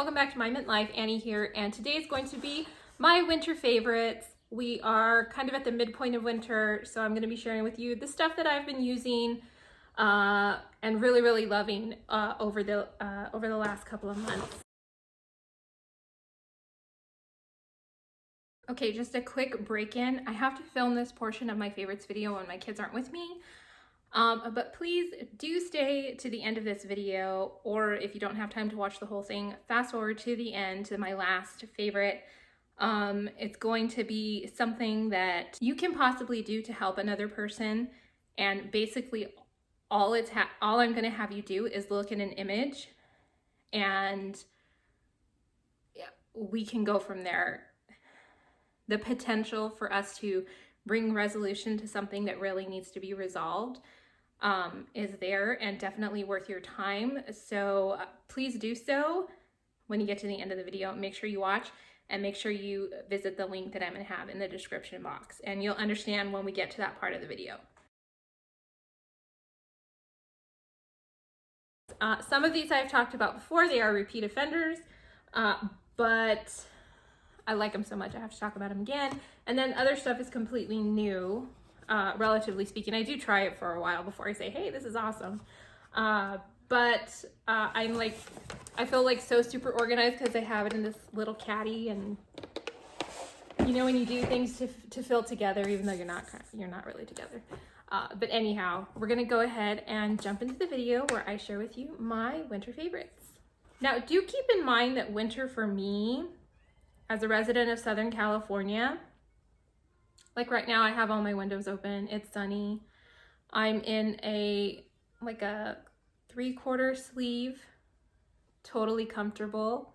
welcome back to My Mint Life. Annie here, and today is going to be my winter favorites. We are kind of at the midpoint of winter, so I'm going to be sharing with you the stuff that I've been using and really loving over the last couple of months. Okay, just a quick break-in. I have to film this portion of my favorites video when my kids aren't with me. But please do stay to the end of this video, or if you don't have time to watch the whole thing, fast forward to the end to my last favorite. It's going to be something that you can possibly do to help another person, and basically all I'm going to have you do is look at an image, and we can go from there. The potential for us to bring resolution to something that really needs to be resolved is there, and definitely worth your time. So please do so when you get to the end of the video. Make sure you watch, and make sure you visit the link that I'm going to have in the description box, and you'll understand when we get to that part of the video. Some of these I've talked about before. They are repeat offenders, but I like them so much I have to talk about them again. And then other stuff is completely new, relatively speaking. I do try it for a while before I say, hey, this is awesome. But I feel like so super organized because I have it in this little caddy, and you know when you do things to feel together, even though you're not really together. But anyhow, we're gonna go ahead and jump into the video where I share with you my winter favorites. Now, do keep in mind that winter for me, as a resident of Southern California, like right now I have all my windows open, it's sunny. I'm in a 3/4 sleeve, totally comfortable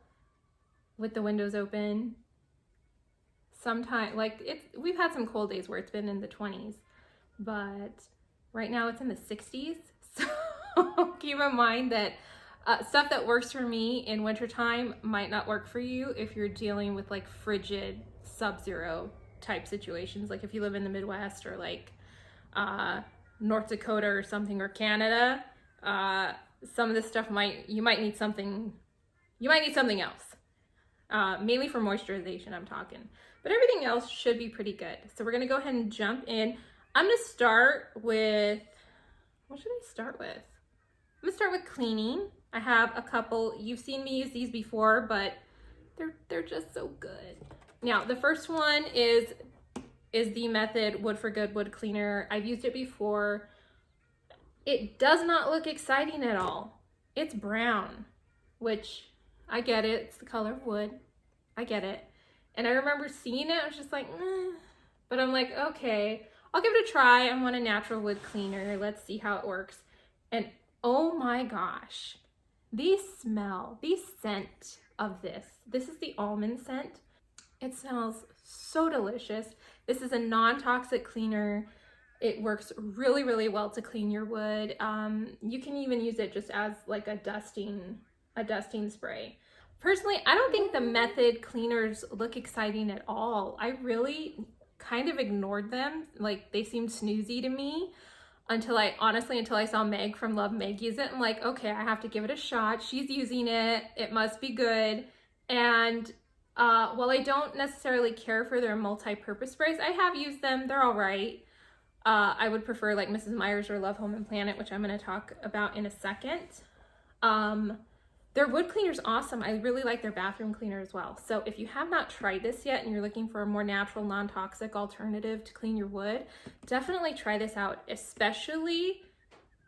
with the windows open. Sometimes, we've had some cold days where it's been in the 20s, but right now it's in the 60s. So keep in mind that stuff that works for me in wintertime might not work for you if you're dealing with like frigid sub-zero type situations. Like if you live in the Midwest or like North Dakota or something, or Canada, some of this stuff you might need something else. Mainly for moisturization I'm talking. But everything else should be pretty good. So we're gonna go ahead and jump in. I'm gonna start with, what should I start with? I'm gonna start with cleaning. I have a couple. You've seen me use these before, but they're just so good. Now, the first one is the Method Wood for Good wood cleaner. I've used it before. It does not look exciting at all. It's brown, which I get it. It's the color of wood. I get it. And I remember seeing it. I was just like, but I'm like, okay, I'll give it a try. I want a natural wood cleaner. Let's see how it works. And oh my gosh. The scent of this is the almond scent. It smells so delicious. This is a non-toxic cleaner. It works really well to clean your wood. You can even use it just as like a dusting spray. Personally, I don't think the Method cleaners look exciting at all. I really kind of ignored them. Like, they seemed snoozy to me. Until I saw Meg from Love Meg use it. I'm like, okay, I have to give it a shot. She's using it. It must be good. And while I don't necessarily care for their multi-purpose sprays, I have used them. They're all right. I would prefer like Mrs. Meyer's or Love Home and Planet, which I'm going to talk about in a second. Their wood cleaner is awesome. I really like their bathroom cleaner as well. So if you have not tried this yet and you're looking for a more natural, non-toxic alternative to clean your wood, definitely try this out, especially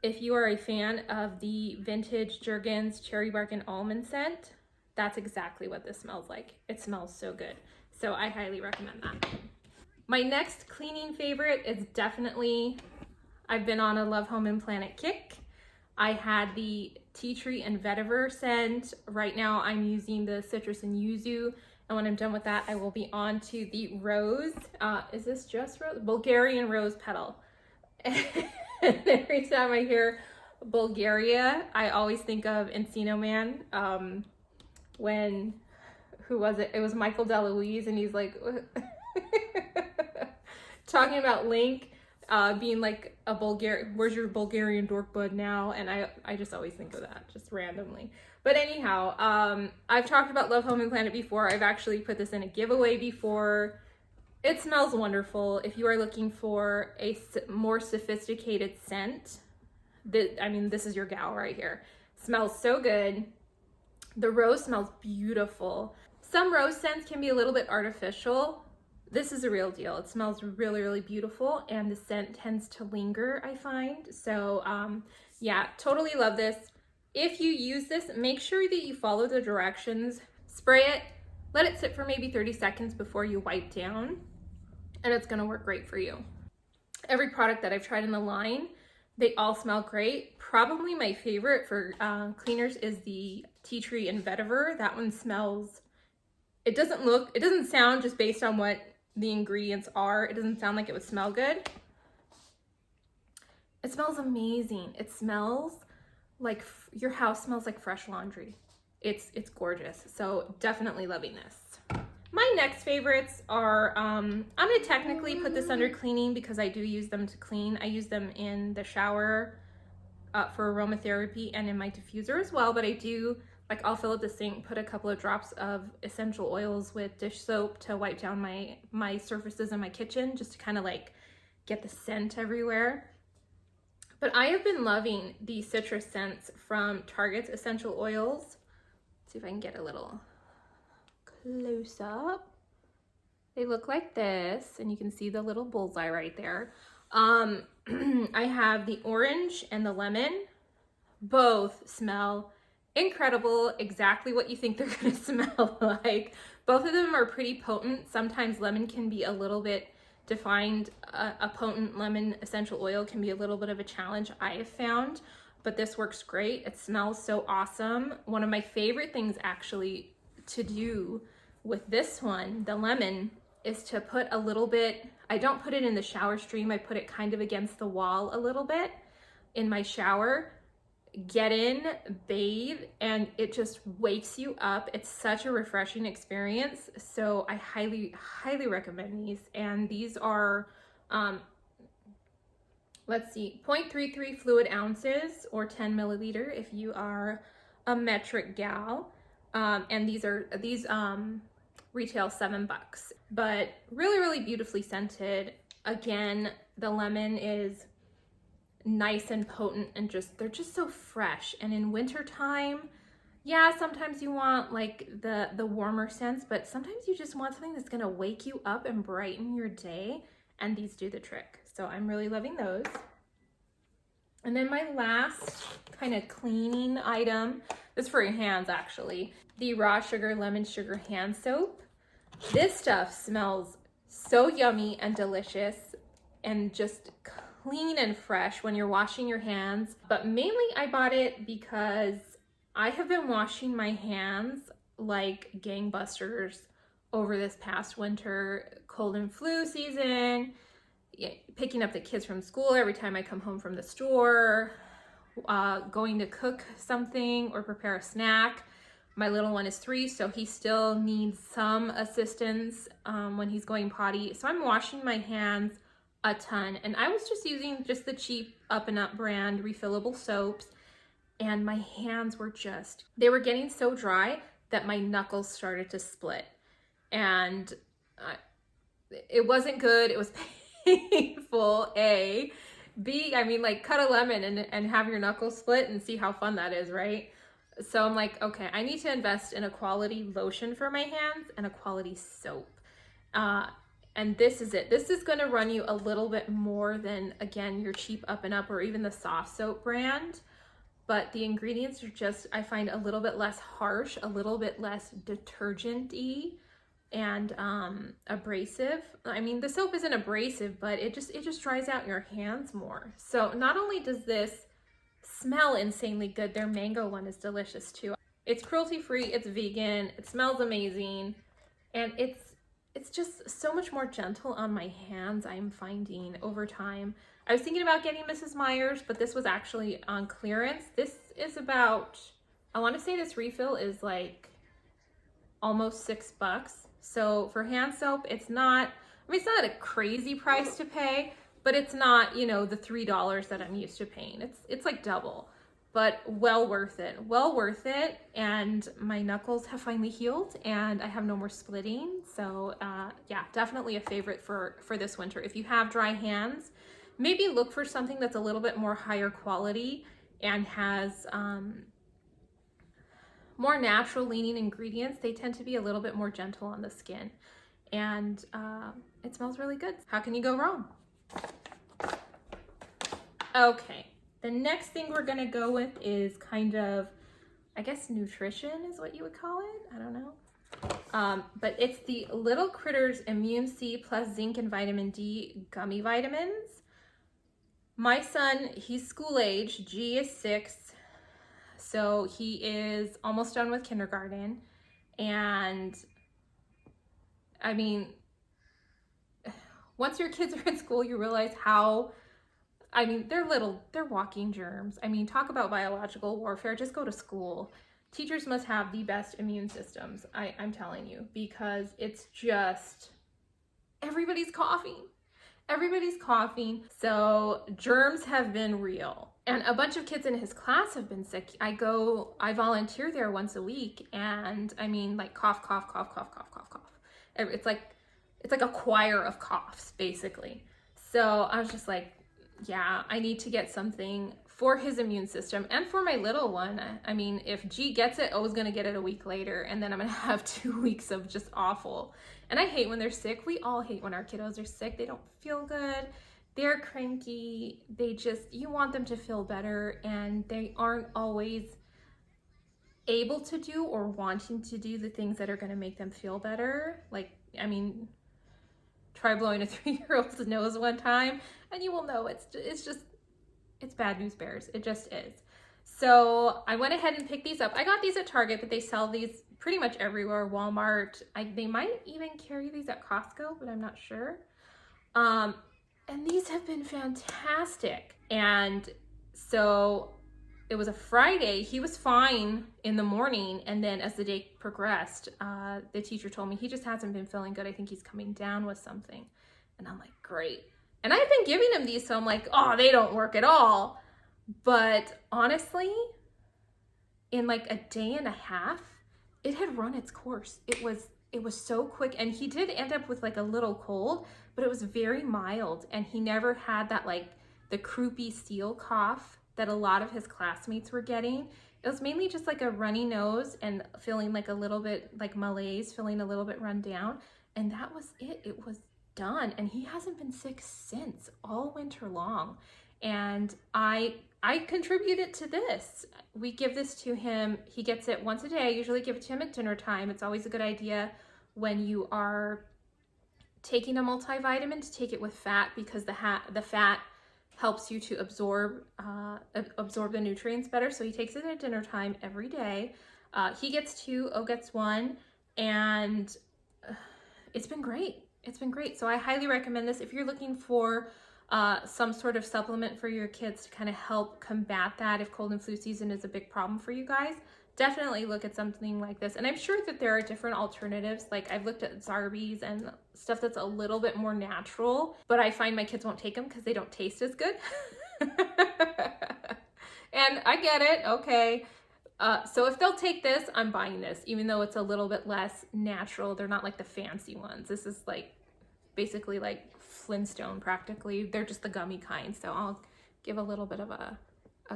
if you are a fan of the vintage Jergens cherry bark and almond scent. That's exactly what this smells like. It smells so good. So I highly recommend that. My next cleaning favorite is definitely, I've been on a Love Home and Planet kick. I had the tea tree and vetiver scent. Right now I'm using the citrus and yuzu, and when I'm done with that I will be on to the rose. Is this just rose? Bulgarian rose petal. And every time I hear Bulgaria, I always think of Encino Man. Who was it? It was Michael DeLuise, and he's like talking about Link. being like a Bulgarian, where's your Bulgarian dork bud now? And I just always think of that just randomly. But anyhow, I've talked about Love Home and Planet before. I've actually put this in a giveaway before. It smells wonderful. If you are looking for a more sophisticated scent, I mean, this is your gal right here. Smells so good. The rose smells beautiful. Some rose scents can be a little bit artificial. This is a real deal. It smells really, really beautiful, and the scent tends to linger, I find. So yeah, totally love this. If you use this, make sure that you follow the directions. Spray it, let it sit for maybe 30 seconds before you wipe down, and it's gonna work great for you. Every product that I've tried in the line, they all smell great. Probably my favorite for cleaners is the Tea Tree and Vetiver. That one smells, it doesn't sound, just based on what the ingredients are, it doesn't sound like it would smell good. It smells amazing. It smells like your house smells like fresh laundry. It's gorgeous. So definitely loving this. My next favorites are, I'm gonna technically put this under cleaning because I do use them to clean. I use them in the shower for aromatherapy and in my diffuser as well, but I do, like, I'll fill up the sink, put a couple of drops of essential oils with dish soap to wipe down my surfaces in my kitchen, just to kind of like get the scent everywhere. But I have been loving the citrus scents from Target's essential oils. Let's see if I can get a little close up. They look like this, and you can see the little bullseye right there. I have the orange and the lemon. Both smell incredible, exactly what you think they're gonna smell like. Both of them are pretty potent. Sometimes lemon can be a little bit defined. A potent lemon essential oil can be a little bit of a challenge, I have found, but this works great. It smells so awesome. One of my favorite things actually to do with this one, the lemon, is to put a little bit, I don't put it in the shower stream, I put it kind of against the wall a little bit in my shower. Get in, bathe, and it just wakes you up. It's such a refreshing experience. So I highly, highly recommend these. And these are, let's see, 0.33 fluid ounces or 10 milliliter if you are a metric gal. And these retail $7, but really, really beautifully scented. Again, the lemon is nice and potent, and they're just so fresh. And in wintertime, yeah, sometimes you want like the warmer scents, but sometimes you just want something that's gonna wake you up and brighten your day, and these do the trick. So I'm really loving those. And then my last kind of cleaning item, this is for your hands actually, the Raw Sugar Lemon Sugar Hand Soap. This stuff smells so yummy and delicious and just clean and fresh when you're washing your hands. But mainly I bought it because I have been washing my hands like gangbusters over this past winter, cold and flu season, picking up the kids from school every time I come home from the store, going to cook something or prepare a snack. My little one is 3, so he still needs some assistance when he's going potty. So I'm washing my hands a ton, and I was just using just the cheap Up and Up brand refillable soaps, and my hands were they were getting so dry that my knuckles started to split, and it wasn't good. It was painful. A. B, I mean, like, cut a lemon and have your knuckles split and see how fun that is, right? So I'm like, okay, I need to invest in a quality lotion for my hands and a quality soap. And this is it. This is gonna run you a little bit more than, again, your cheap Up and Up or even the soft soap brand. But the ingredients are just, I find, a little bit less harsh, a little bit less detergent-y and abrasive. I mean, the soap isn't abrasive, but it just dries out your hands more. So not only does this smell insanely good, their mango one is delicious too. It's cruelty-free, it's vegan, it smells amazing, and it's just so much more gentle on my hands, I'm finding over time. I was thinking about getting Mrs. Meyer's, but this was actually on clearance. This is about, I want to say this refill is like almost $6. So for hand soap, it's not, I mean, it's not a crazy price to pay, but it's not, you know, the $3 that I'm used to paying. It's like double, but well worth it. Well worth it. And my knuckles have finally healed and I have no more splitting. So yeah, definitely a favorite for this winter. If you have dry hands, maybe look for something that's a little bit more higher quality and has more natural leaning ingredients. They tend to be a little bit more gentle on the skin, and it smells really good. How can you go wrong? Okay, the next thing we're gonna go with is kind of, I guess nutrition is what you would call it. I don't know. But it's the Little Critters Immune C plus Zinc and Vitamin D gummy vitamins. My son, he's school age. G is 6. So he is almost done with kindergarten. And I mean, once your kids are in school, you realize how, I mean, they're little, they're walking germs. I mean, talk about biological warfare. Just go to school. Teachers must have the best immune systems, I'm telling you, because it's just, everybody's coughing. Everybody's coughing. So germs have been real. And a bunch of kids in his class have been sick. I volunteer there once a week, and I mean, like cough, cough, cough, cough, cough, cough, cough. It's like a choir of coughs, basically. So I was just like, yeah, I need to get something for his immune system and for my little one. I mean, if G gets it, O's gonna get it a week later, and then I'm gonna have 2 weeks of just awful. And I hate when they're sick. We all hate when our kiddos are sick. They don't feel good. They're cranky. You want them to feel better, and they aren't always able to do or wanting to do the things that are going to make them feel better. Like, I mean, try blowing a 3-year-old's nose one time and you will know it's bad news bears. It just is. So I went ahead and picked these up. I got these at Target, but they sell these pretty much everywhere. Walmart. They might even carry these at Costco, but I'm not sure. And these have been fantastic. And so it was a Friday. He was fine in the morning. And then as the day progressed, the teacher told me he just hasn't been feeling good. I think he's coming down with something. And I'm like, great. And I've been giving him these, so I'm like, oh, they don't work at all. But honestly, in like a day and a half, it had run its course. It was so quick, and he did end up with like a little cold, but it was very mild, and he never had that like the croupy seal cough that a lot of his classmates were getting. It was mainly just like a runny nose and feeling like a little bit like malaise, feeling a little bit run down, and that was it. It was done, and he hasn't been sick since, all winter long. And I contributed to this. We give this to him. He gets it once a day. I usually give it to him at dinner time. It's always a good idea when you are taking a multivitamin to take it with fat, because the fat helps you to absorb the nutrients better. So he takes it at dinner time every day. He gets 2, O gets 1, and it's been great. It's been great. So I highly recommend this if you're looking for some sort of supplement for your kids to kind of help combat that. If cold and flu season is a big problem for you guys, definitely look at something like this. And I'm sure that there are different alternatives. Like I've looked at Zarbee's and stuff that's a little bit more natural, but I find my kids won't take them because they don't taste as good. And I get it. Okay. So if they'll take this, I'm buying this, even though it's a little bit less natural. They're not like the fancy ones. This is like basically like Flintstone practically. They're just the gummy kind. So I'll give a little bit of a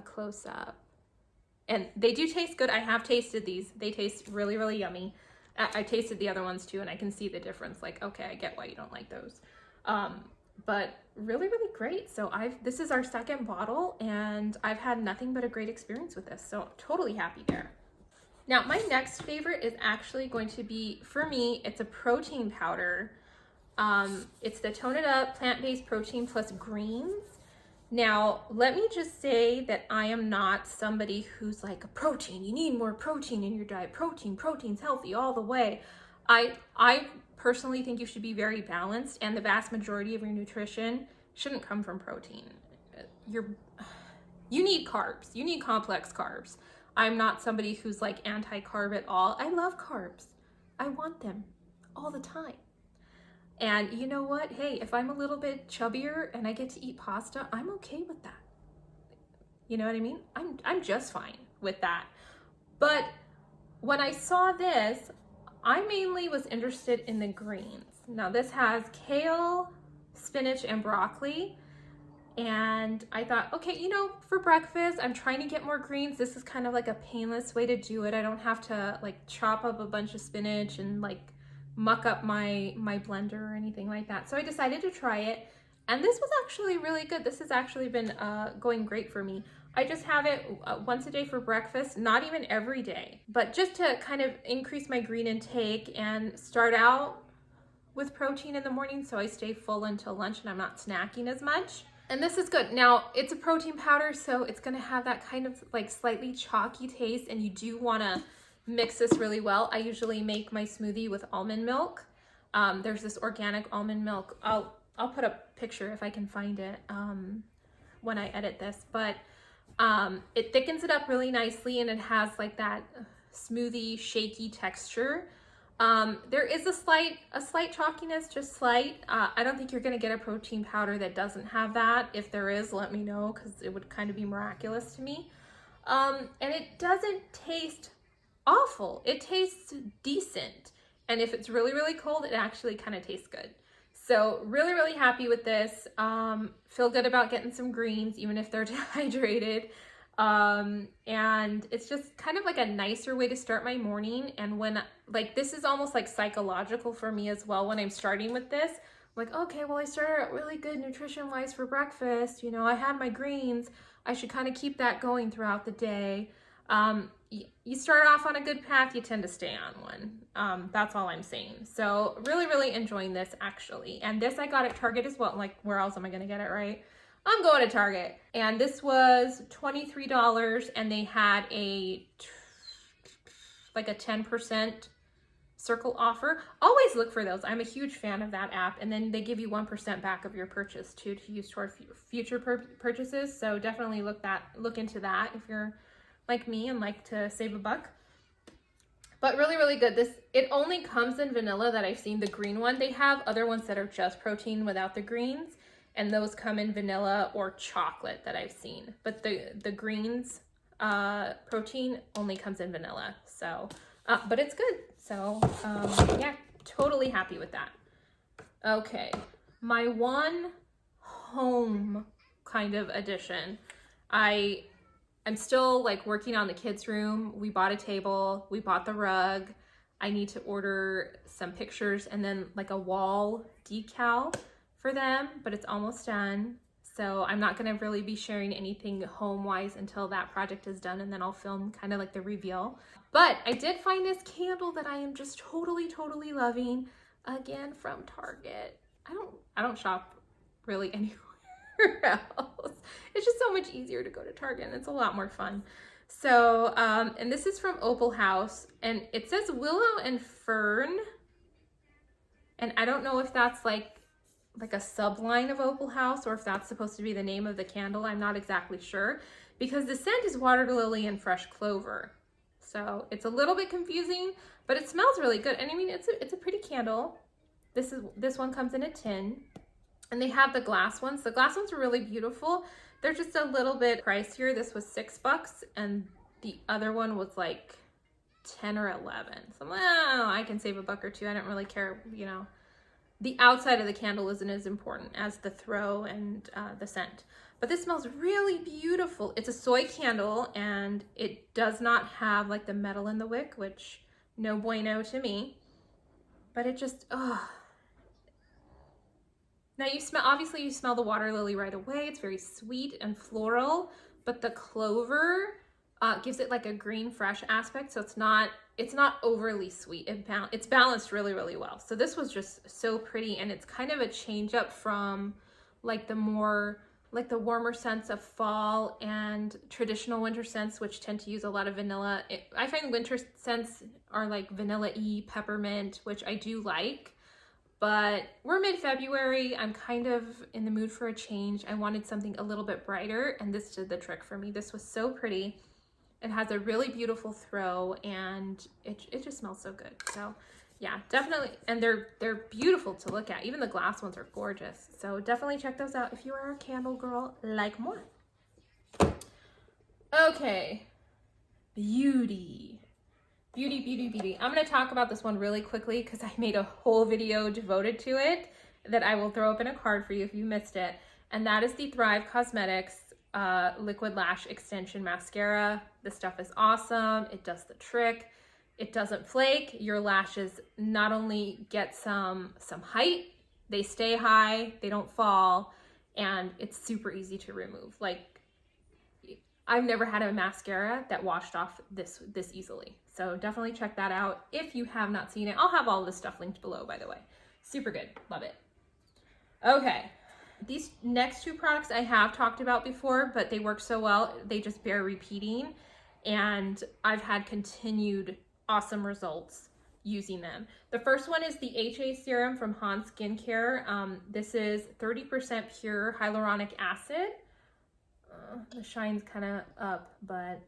close up. And they do taste good. I have tasted these. They taste really, really yummy. I tasted the other ones too, and I can see the difference. Like, okay, I get why you don't like those. But really, really great. So this is our second bottle, and I've had nothing but a great experience with this. So totally happy there. Now, my next favorite is actually going to be, for me, it's a protein powder. It's the Tone It Up Plant-Based Protein Plus Greens. Now, let me just say that I am not somebody who's like, a protein, you need more protein in your diet. Protein's healthy all the way. I personally think you should be very balanced, and the vast majority of your nutrition shouldn't come from protein. You need carbs. You need complex carbs. I'm not somebody who's like anti-carb at all. I love carbs. I want them all the time. And you know what? Hey, if I'm a little bit chubbier and I get to eat pasta, I'm okay with that. You know what I mean? I'm just fine with that. But when I saw this, I mainly was interested in the greens. Now this has kale, spinach, and broccoli. And I thought, okay, you know, for breakfast, I'm trying to get more greens. This is kind of like a painless way to do it. I don't have to like chop up a bunch of spinach and like muck up my blender or anything like that. So I decided to try it. And this was actually really good. This has actually been going great for me. I just have it once a day for breakfast, not even every day, but just to kind of increase my green intake and start out with protein in the morning so I stay full until lunch and I'm not snacking as much. And this is good. Now, it's a protein powder, so it's gonna have that kind of like slightly chalky taste, and you do wanna mix this really well. I usually make my smoothie with almond milk. There's this organic almond milk. I'll put a picture if I can find it when I edit this, but it thickens it up really nicely, and it has like that smoothie, shaky texture. There is a slight chalkiness, just slight. I don't think you're gonna get a protein powder that doesn't have that. If there is, let me know, because it would kind of be miraculous to me. And it doesn't taste awful. It tastes decent. And if it's really, really cold, it actually kind of tastes good. So really, really happy with this. Feel good about getting some greens, even if they're dehydrated. And it's just kind of like a nicer way to start my morning. And when like, this is almost like psychological for me as well. When I'm starting with this, I'm like, okay, well, I started out really good nutrition wise for breakfast. You know, I had my greens. I should kind of keep that going throughout the day. You start off on a good path, you tend to stay on one. That's all I'm saying. So really, really enjoying this actually. And this I got at Target as well. Like, where else am I going to get it, right? I'm going to Target. And this was $23, and they had like a 10% circle offer. Always look for those. I'm a huge fan of that app. And then they give you 1% back of your purchase too, to use toward future purchases. So definitely look into that if you're like me and like to save a buck. But really, really good. It only comes in vanilla that I've seen. The green one, they have other ones that are just protein without the greens, and those come in vanilla or chocolate that I've seen. But the greens protein only comes in vanilla. So, but it's good. So yeah, totally happy with that. Okay, my one home kind of addition. I'm still like working on the kids' room. We bought a table, we bought the rug. I need to order some pictures and then like a wall decal for them, but it's almost done. So I'm not gonna really be sharing anything home-wise until that project is done, and then I'll film kind of like the reveal. But I did find this candle that I am just totally, totally loving, again from Target. I don't shop really anywhere else. It's just so much easier to go to Target, and it's a lot more fun. So, and this is from Opal House, and it says Willow and Fern. And I don't know if that's like a subline of Opal House, or if that's supposed to be the name of the candle. I'm not exactly sure, because the scent is water lily and fresh clover. So it's a little bit confusing, but it smells really good. And I mean, it's a pretty candle. This one comes in a tin. And they have the glass ones. The glass ones are really beautiful. They're just a little bit pricier. This was $6, and the other one was like 10 or 11. So I'm like, oh, I can save a buck or two. I don't really care, you know. The outside of the candle isn't as important as the throw and the scent. But this smells really beautiful. It's a soy candle, and it does not have like the metal in the wick, which no bueno to me. But it just, oh. Now obviously you smell the water lily right away. It's very sweet and floral, but the clover gives it like a green fresh aspect. So it's not overly sweet. It's balanced really, really well. So this was just so pretty, and it's kind of a change up from like the warmer scents of fall and traditional winter scents, which tend to use a lot of vanilla. I find winter scents are like vanilla-y, peppermint, which I do like. But we're mid-February. I'm kind of in the mood for a change. I wanted something a little bit brighter, and this did the trick for me. This was so pretty. It has a really beautiful throw, and it just smells so good. So Yeah, definitely. And they're beautiful to look at. Even the glass ones are gorgeous. So definitely check those out if you are a candle girl like more. Okay. Beauty. Beauty, beauty, beauty. I'm going to talk about this one really quickly because I made a whole video devoted to it that I will throw up in a card for you if you missed it. And that is the Thrive Cosmetics Liquid Lash Extension Mascara. This stuff is awesome. It does the trick. It doesn't flake. Your lashes not only get some height, they stay high, they don't fall, and it's super easy to remove. Like, I've never had a mascara that washed off this easily. So definitely check that out if you have not seen it. I'll have all this stuff linked below, by the way. Super good. Love it. Okay. These next two products I have talked about before, but they work so well, they just bear repeating. And I've had continued awesome results using them. The first one is the HA serum from Han Skincare. This is 30% pure hyaluronic acid. The shine's kind of up, but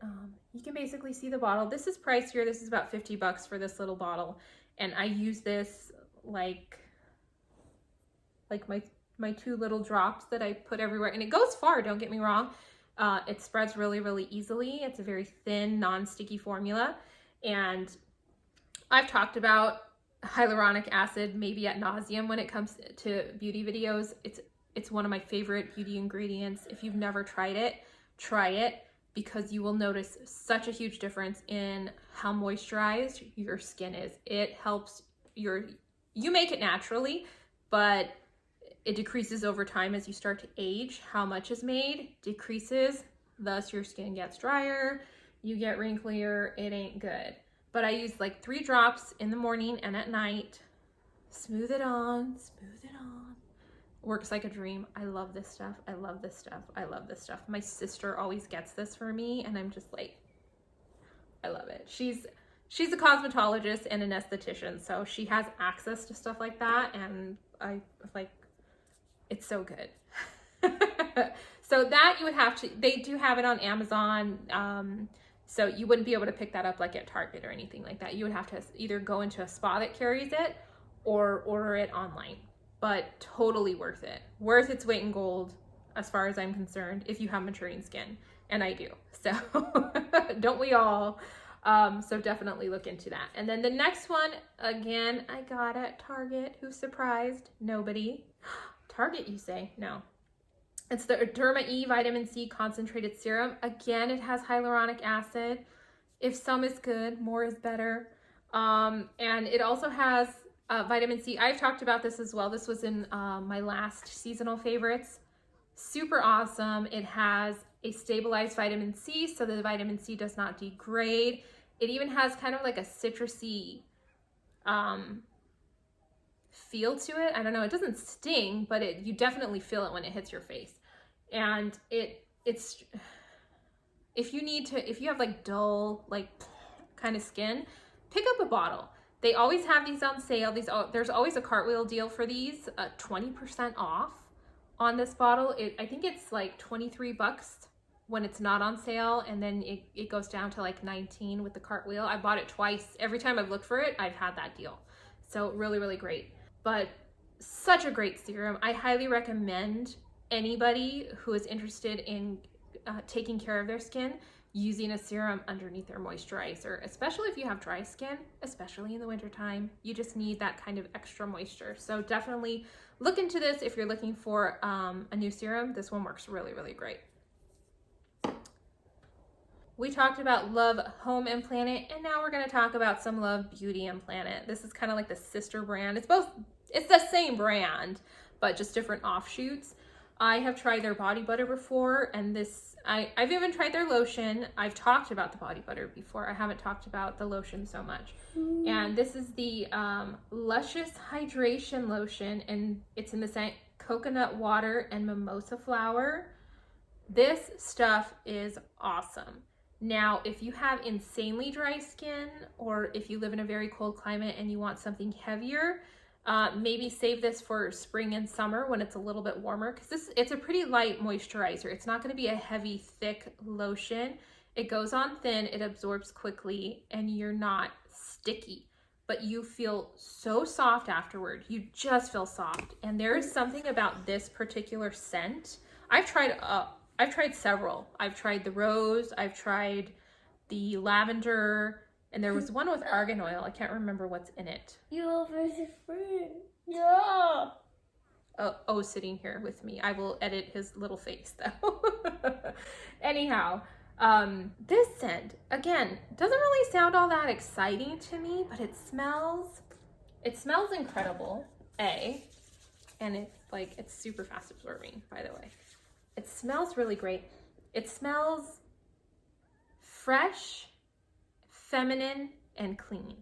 you can basically see the bottle. This is pricier. This is about 50 bucks for this little bottle. And I use this like my two little drops that I put everywhere. And it goes far, don't get me wrong. It spreads really, really easily. It's a very thin, non-sticky formula. And I've talked about hyaluronic acid maybe ad nauseum when it comes to beauty videos. It's one of my favorite beauty ingredients. If you've never tried it, try it, because you will notice such a huge difference in how moisturized your skin is. It helps you make it naturally, but it decreases over time as you start to age. How much is made decreases, thus your skin gets drier, you get wrinklier, it ain't good. But I use like 3 drops in the morning and at night. Smooth it on, smooth it on. Works like a dream. I love this stuff. I love this stuff. I love this stuff. My sister always gets this for me, and I'm just like, I love it. She's a cosmetologist and an esthetician, so she has access to stuff like that, and I like, it's so good. So that you would have to, they do have it on Amazon, so you wouldn't be able to pick that up like at Target or anything like that. You would have to either go into a spa that carries it or order it online. But totally worth it. Worth its weight in gold, as far as I'm concerned, if you have maturing skin. And I do. So, don't we all? So definitely look into that. And then the next one, again, I got at Target. Who's surprised? Nobody. Target, you say? No. It's the Derma-E Vitamin C Concentrated Serum. Again, it has hyaluronic acid. If some is good, more is better. And it also has vitamin C. I've talked about this as well. This was in my last seasonal favorites. Super awesome. It has a stabilized vitamin C, so the vitamin C does not degrade. It even has kind of like a citrusy feel to it. I don't know. It doesn't sting, but you definitely feel it when it hits your face. And it's if you have like dull, like kind of skin, pick up a bottle. They always have these on sale. There's always a cartwheel deal for these, 20% off on this bottle. I think it's like 23 bucks when it's not on sale, and then it goes down to like 19 with the cartwheel. I bought it twice. Every time I've looked for it, I've had that deal. So really, really great. But such a great serum. I highly recommend anybody who is interested in taking care of their skin using a serum underneath their moisturizer, especially if you have dry skin, especially in the wintertime. You just need that kind of extra moisture. So definitely look into this if you're looking for a new serum. This one works really, really great. We talked about Love Home and Planet, and now we're going to talk about some Love Beauty and Planet. This is kind of like the sister brand. It's the same brand, but just different offshoots. I have tried their body butter before, and I've even tried their lotion. I've talked about the body butter before. I haven't talked about the lotion so much. And this is the Luscious Hydration Lotion, and it's in the scent coconut water and mimosa flower. This stuff is awesome. Now, if you have insanely dry skin, or if you live in a very cold climate and you want something heavier, maybe save this for spring and summer when it's a little bit warmer, because it's a pretty light moisturizer. It's not going to be a heavy, thick lotion. It goes on thin, it absorbs quickly, and you're not sticky. but you feel so soft afterward. You just feel soft. And there is something about this particular scent. I've tried several. I've tried the rose, I've tried the lavender, and there was one with argan oil. I can't remember what's in it. Your favorite friend. Yeah. Oh, sitting here with me. I will edit his little face though. Anyhow, this scent, again, doesn't really sound all that exciting to me, but it smells incredible, A, and it's super fast absorbing, by the way. It smells really great. It smells fresh, feminine, and clean.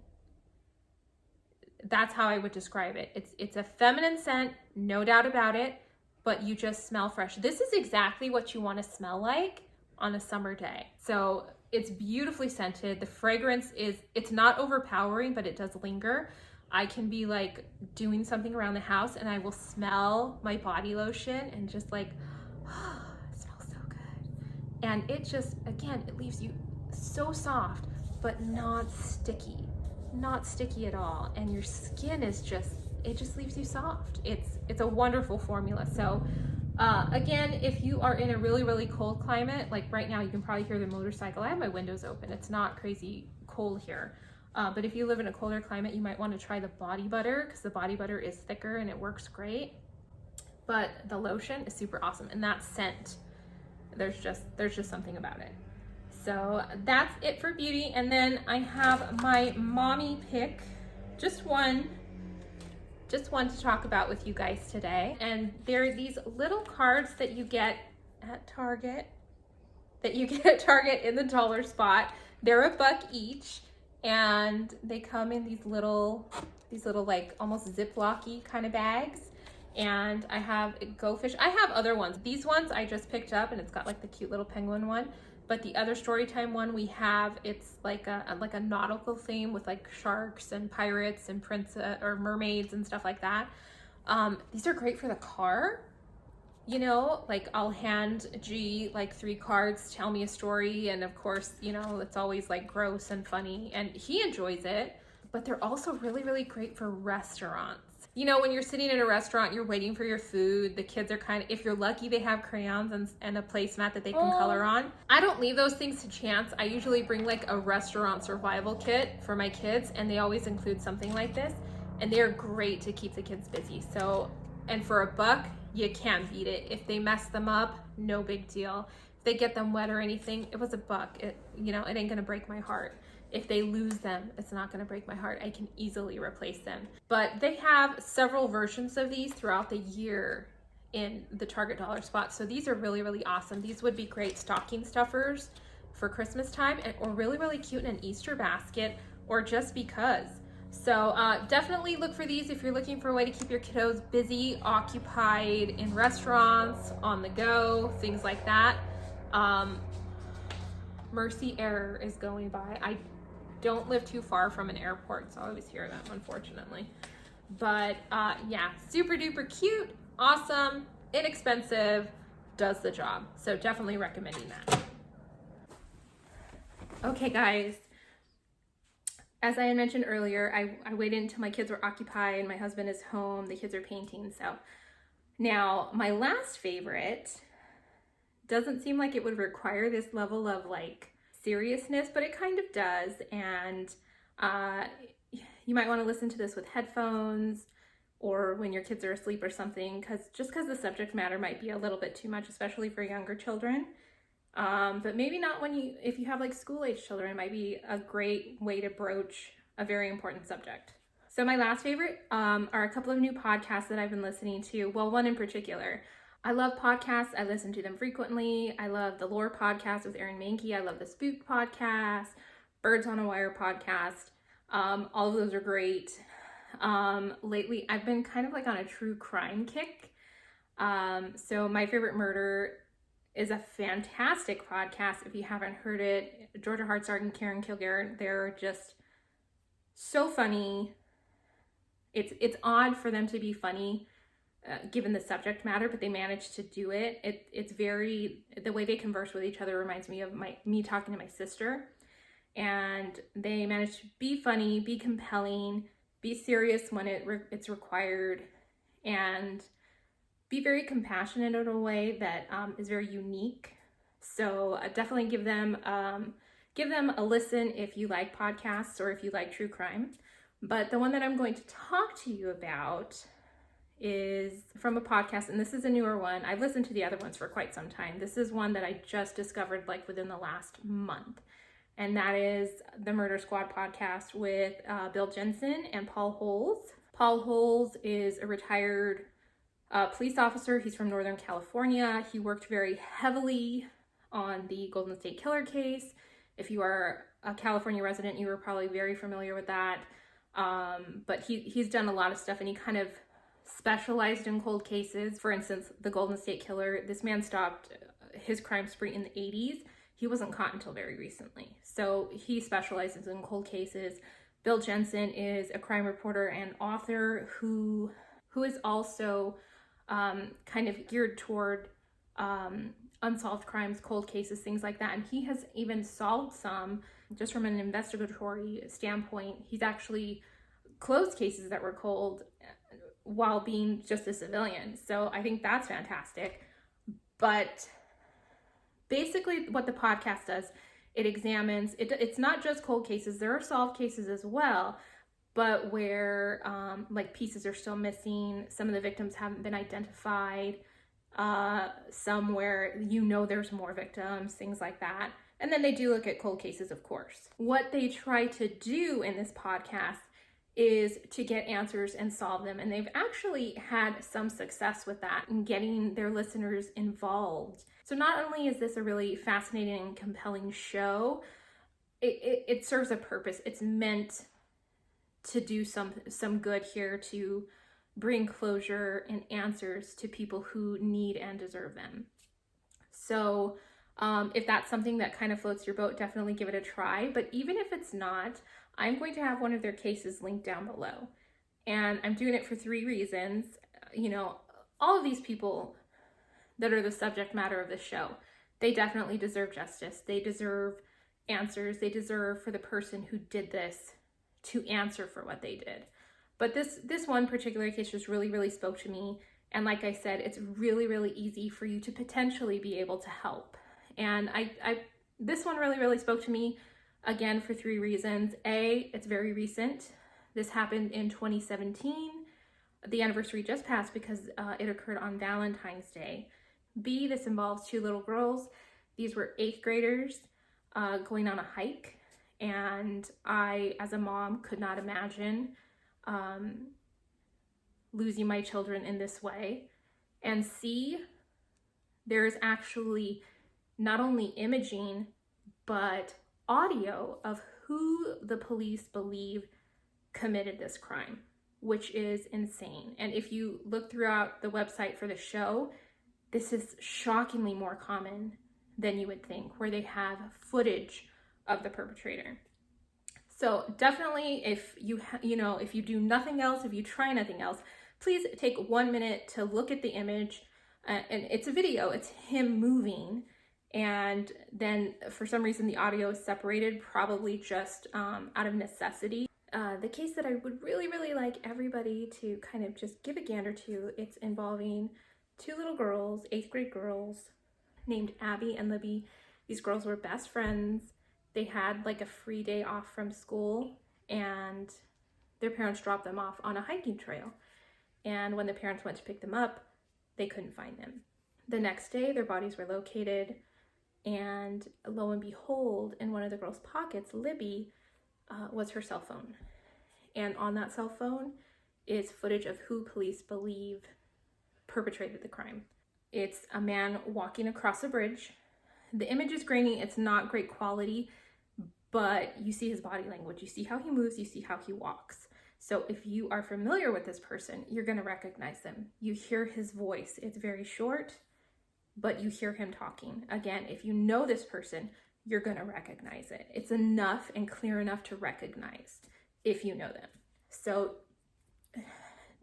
That's how I would describe it. It's a feminine scent, no doubt about it, but you just smell fresh. This is exactly what you want to smell like on a summer day. So it's beautifully scented. The fragrance it's not overpowering, but it does linger. I can be like doing something around the house and I will smell my body lotion and just like, oh, it smells so good. And it just, again, it leaves you so soft, but not sticky. Not sticky at all, and your skin is just leaves you soft. It's a wonderful formula. So again, if you are in a really cold climate, like right now, you can probably hear the motorcycle. I have my windows open. It's not crazy cold here, but if you live in a colder climate, you might want to try the body butter, because the body butter is thicker and it works great, but the lotion is super awesome. And that scent, there's just something about it. So that's it for beauty. And then I have my mommy pick, just one to talk about with you guys today. And they're these little cards that you get at Target, in the dollar spot. They're $1 each, and they come in these little like almost Ziploc-y kind of bags. And I have Go Fish. I have other ones. These ones I just picked up, and it's got like the cute little penguin one. But the other Storytime one we have, it's like a nautical theme with like sharks and pirates and or mermaids and stuff like that. These are great for the car. You know, like I'll hand G like 3 cards, tell me a story, and of course, you know, it's always like gross and funny, and he enjoys it. But they're also really great for restaurants. You know, when you're sitting in a restaurant, you're waiting for your food. The kids are kind of, if you're lucky, they have crayons and a placemat that they can color on. I don't leave those things to chance. I usually bring like a restaurant survival kit for my kids, and they always include something like this. And they're great to keep the kids busy. So, and for $1, you can't beat it. If they mess them up, no big deal. If they get them wet or anything, it was $1. It ain't gonna break my heart. If they lose them, it's not going to break my heart. I can easily replace them. But they have several versions of these throughout the year in the Target dollar spot. So these are really awesome. These would be great stocking stuffers for Christmas time, or really cute in an Easter basket, or just because. So definitely look for these if you're looking for a way to keep your kiddos busy, occupied in restaurants, on the go, things like that. Mercy Error is going by. I don't live too far from an airport, so I always hear them, unfortunately. But yeah, super duper cute, awesome, inexpensive, does the job. So definitely recommending that. Okay guys, as I had mentioned earlier, I waited until my kids were occupied, my husband is home, the kids are painting. So now my last favorite doesn't seem like it would require this level of like seriousness, but it kind of does. And you might want to listen to this with headphones or when your kids are asleep or something, because the subject matter might be a little bit too much, especially for younger children. But maybe not if you have like school-age children, it might be a great way to broach a very important subject. So my last favorite are a couple of new podcasts that I've been listening to. Well, one in particular. I love podcasts. I listen to them frequently. I love the Lore podcast with Erin Mankey. I love the Spook podcast, Birds on a Wire podcast. All of those are great. Lately, I've been kind of like on a true crime kick. So My Favorite Murder is a fantastic podcast. If you haven't heard it, Georgia Hartzart and Karen Kilgare, they're just so funny. It's odd for them to be funny, given the subject matter, but they managed to do it. It's very, the way they converse with each other reminds me of me talking to my sister. and they manage to be funny, be compelling, be serious when it's required, and be very compassionate in a way that is very unique. So definitely give them a listen if you like podcasts or if you like true crime. But the one that I'm going to talk to you about is from a podcast, and this is a newer one. I've listened to the other ones for quite some time. This is one that I just discovered like within the last month, and that is the Murder Squad podcast with Bill Jensen and Paul Holes. Paul Holes is a retired police officer. He's from Northern California. He worked very heavily on the Golden State Killer case. If you are a California resident, you are probably very familiar with that. But he's done a lot of stuff, and he kind of specialized in cold cases. For instance, the Golden State Killer, this man stopped his crime spree in the 80s. He wasn't caught until very recently. So he specializes in cold cases. Bill Jensen is a crime reporter and author who is also kind of geared toward unsolved crimes, cold cases, things like that. And he has even solved some just from an investigatory standpoint. He's actually closed cases that were cold while being just a civilian. So I think that's fantastic. But basically what the podcast does, it examines, it's not just cold cases, there are solved cases as well, but where like pieces are still missing, some of the victims haven't been identified, some where there's more victims, things like that. And then they do look at cold cases, of course. What they try to do in this podcast is to get answers and solve them. And they've actually had some success with that and getting their listeners involved. So not only is this a really fascinating and compelling show, it serves a purpose. It's meant to do some good here, to bring closure and answers to people who need and deserve them. So if that's something that kind of floats your boat, definitely give it a try. But even if it's not, I'm going to have one of their cases linked down below. And I'm doing it for 3 reasons. All of these people that are the subject matter of the show, they definitely deserve justice. They deserve answers. They deserve for the person who did this to answer for what they did. But this one particular case just really, really spoke to me. And like I said, it's really, really easy for you to potentially be able to help. And this one really, really spoke to me, again, for 3 reasons. A, it's very recent. This happened in 2017. The anniversary just passed because it occurred on Valentine's Day. B, this involves 2 little girls. These were 8th graders going on a hike. And I, as a mom, could not imagine losing my children in this way. And C, there is actually not only imaging, but audio of who the police believe committed this crime, which is insane. And if you look throughout the website for the show, this is shockingly more common than you would think, where they have footage of the perpetrator. So definitely, if you do nothing else, if you try nothing else, please take 1 minute to look at the image. And it's a video, it's him moving. And then for some reason the audio is separated, probably just out of necessity. The case that I would really, really like everybody to kind of just give a gander to, it's involving 2 little girls, 8th grade girls, named Abby and Libby. These girls were best friends. They had like a free day off from school, and their parents dropped them off on a hiking trail. And when the parents went to pick them up, they couldn't find them. The next day, their bodies were located, and lo and behold, in one of the girls' pockets, Libby, was her cell phone. And on that cell phone is footage of who police believe perpetrated the crime. It's a man walking across a bridge. The image is grainy, it's not great quality, but you see his body language, you see how he moves, you see how he walks. So if you are familiar with this person, you're gonna recognize them. You hear his voice, it's very short, but you hear him talking. Again, if you know this person, you're gonna recognize it. It's enough and clear enough to recognize if you know them. So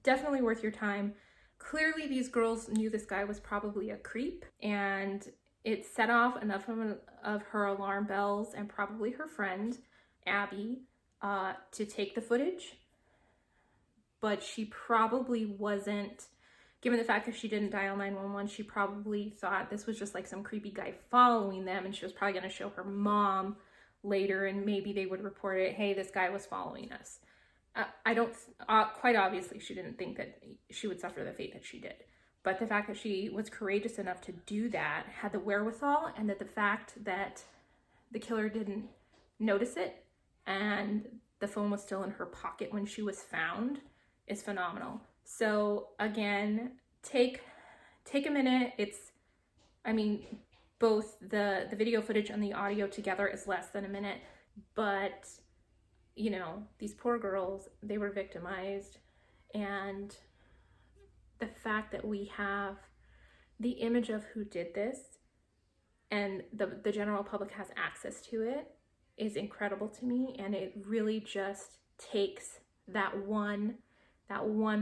definitely worth your time. Clearly these girls knew this guy was probably a creep, and It set off enough of her alarm bells and probably her friend, Abby, to take the footage. But she probably wasn't, given the fact that she didn't dial 911, she probably thought this was just like some creepy guy following them, and she was probably going to show her mom later, and maybe they would report it, hey, this guy was following us. I don't, quite obviously, she didn't think that she would suffer the fate that she did. But the fact that she was courageous enough to do that, had the wherewithal, and that the fact that the killer didn't notice it and the phone was still in her pocket when she was found is phenomenal. So again, take a minute. I mean, both the video footage and the audio together is less than a minute, but you know, these poor girls, they were victimized, and the fact that we have the image of who did this and the general public has access to it is incredible to me, and it really just takes that one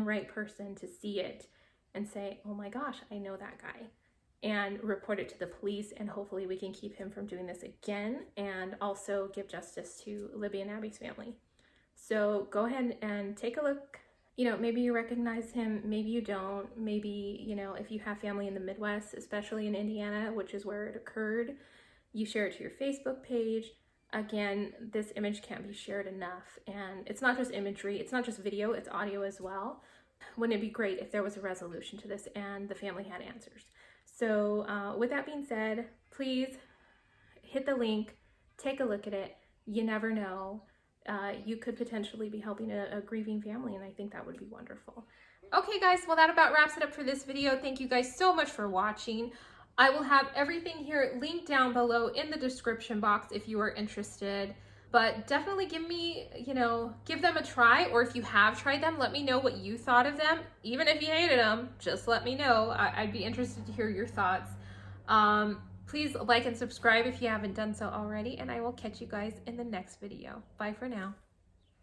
right person to see it and say, oh my gosh, I know that guy, and report it to the police, and hopefully we can keep him from doing this again, and also give justice to Libby and Abby's family. So go ahead and take a look. You know, maybe you recognize him, maybe you don't. Maybe, you know, if you have family in the Midwest, especially in Indiana, which is where it occurred, you share it to your Facebook page. Again, this image can't be shared enough. And it's not just imagery, it's not just video, it's audio as well. Wouldn't it be great if there was a resolution to this and the family had answers? So with that being said, please hit the link, take a look at it. You never know. You could potentially be helping a grieving family, and I think that would be wonderful. Okay guys, well that about wraps it up for this video. Thank you guys so much for watching. I will have everything here linked down below in the description box if you are interested. But definitely give them a try, or if you have tried them, let me know what you thought of them. Even if you hated them, just let me know. I'd be interested to hear your thoughts. Please like and subscribe if you haven't done so already, and I will catch you guys in the next video. Bye for now.